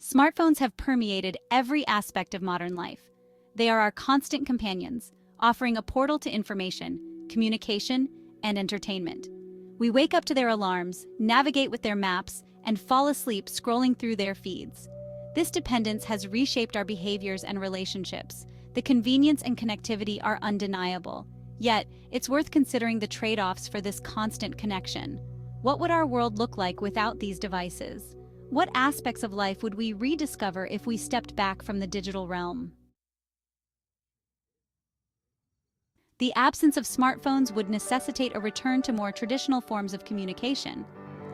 Smartphones have permeated every aspect of modern life. They are our constant companions, offering a portal to information, communication, and entertainment. We wake up to their alarms, navigate with their maps, and fall asleep scrolling through their feeds. This dependence has reshaped our behaviors and relationships. The convenience and connectivity are undeniable. Yet, it's worth considering the trade-offs for this constant connection. What would our world look like without these devices? What aspects of life would we rediscover if we stepped back from the digital realm? The absence of smartphones would necessitate a return to more traditional forms of communication.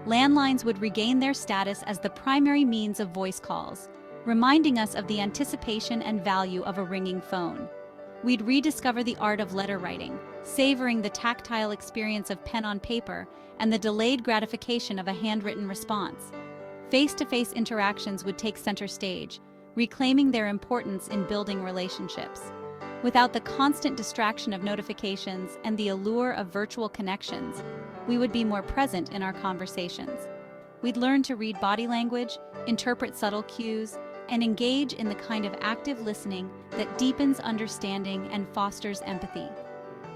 Landlines would regain their status as the primary means of voice calls, reminding us of the anticipation and value of a ringing phone. We'd rediscover the art of letter writing, savoring the tactile experience of pen on paper and the delayed gratification of a handwritten response. Face-to-face interactions would take center stage, reclaiming their importance in building relationships. Without the constant distraction of notifications and the allure of virtual connections, we would be more present in our conversations. We'd learn to read body language, interpret subtle cues, and engage in the kind of active listening that deepens understanding and fosters empathy.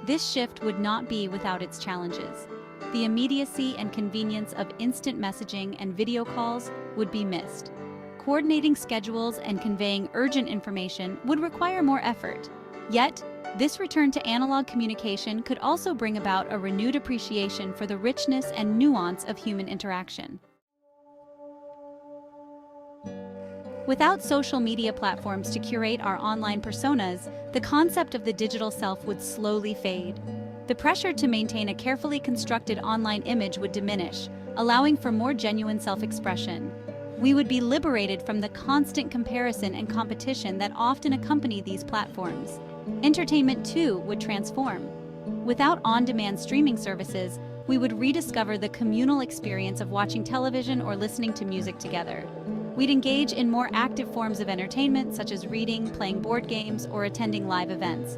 This shift would not be without its challenges. The immediacy and convenience of instant messaging and video calls would be missed. Coordinating schedules and conveying urgent information would require more effort. Yet, this return to analog communication could also bring about a renewed appreciation for the richness and nuance of human interaction. Without social media platforms to curate our online personas, the concept of the digital self would slowly fade. The pressure to maintain a carefully constructed online image would diminish, allowing for more genuine self-expression. We would be liberated from the constant comparison and competition that often accompany these platforms. Entertainment, too, would transform. Without on-demand streaming services, we would rediscover the communal experience of watching television or listening to music together. We'd engage in more active forms of entertainment, such as reading, playing board games, or attending live events.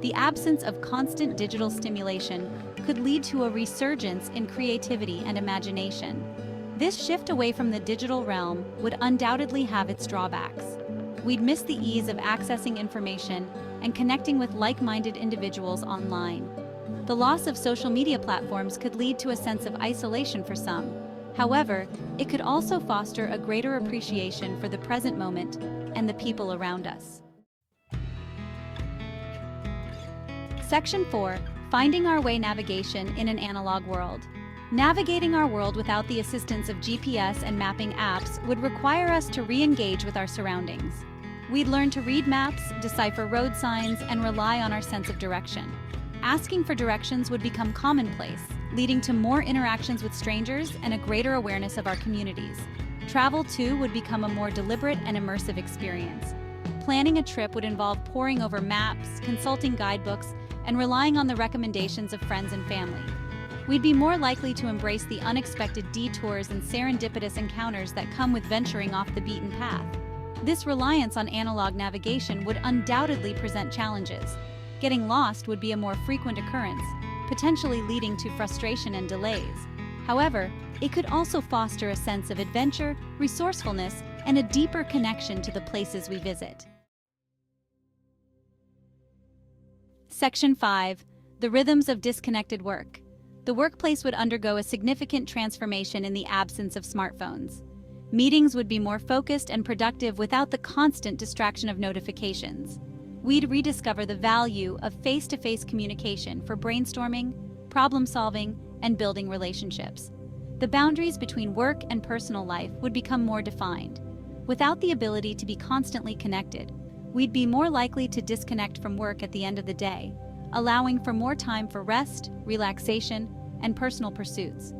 The absence of constant digital stimulation could lead to a resurgence in creativity and imagination. This shift away from the digital realm would undoubtedly have its drawbacks. We'd miss the ease of accessing information and connecting with like-minded individuals online. The loss of social media platforms could lead to a sense of isolation for some. However, it could also foster a greater appreciation for the present moment and the people around us. Section 4. Finding our way navigation in an analog world. Navigating our world without the assistance of GPS and mapping apps would require us to re-engage with our surroundings. We'd learn to read maps, decipher road signs, and rely on our sense of direction. Asking for directions would become commonplace, leading to more interactions with strangers and a greater awareness of our communities. Travel, too, would become a more deliberate and immersive experience. Planning a trip would involve poring over maps, consulting guidebooks, and relying on the recommendations of friends and family. We'd be more likely to embrace the unexpected detours and serendipitous encounters that come with venturing off the beaten path. This reliance on analog navigation would undoubtedly present challenges. Getting lost would be a more frequent occurrence, potentially leading to frustration and delays. However, it could also foster a sense of adventure, resourcefulness, and a deeper connection to the places we visit. Section 5. The rhythms of disconnected work. The workplace would undergo a significant transformation in the absence of smartphones. Meetings would be more focused and productive without the constant distraction of notifications. We'd rediscover the value of face-to-face communication for brainstorming, problem-solving, and building relationships. The boundaries between work and personal life would become more defined. Without the ability to be constantly connected, we'd be more likely to disconnect from work at the end of the day, allowing for more time for rest, relaxation, and personal pursuits.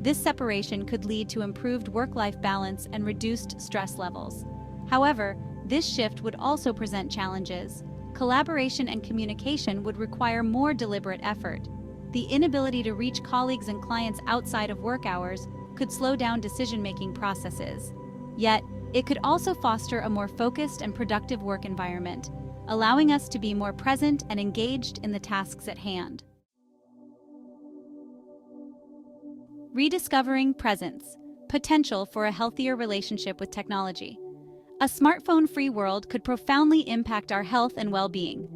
This separation could lead to improved work-life balance and reduced stress levels. However, this shift would also present challenges. Collaboration and communication would require more deliberate effort. The inability to reach colleagues and clients outside of work hours could slow down decision-making processes. Yet, it could also foster a more focused and productive work environment, allowing us to be more present and engaged in the tasks at hand. Rediscovering presence, potential for a healthier relationship with technology. A smartphone-free world could profoundly impact our health and well-being.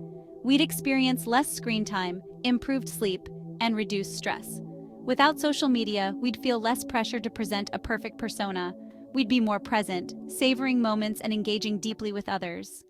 We'd experience less screen time, improved sleep, and reduced stress. Without social media, we'd feel less pressure to present a perfect persona. We'd be more present, savoring moments and engaging deeply with others.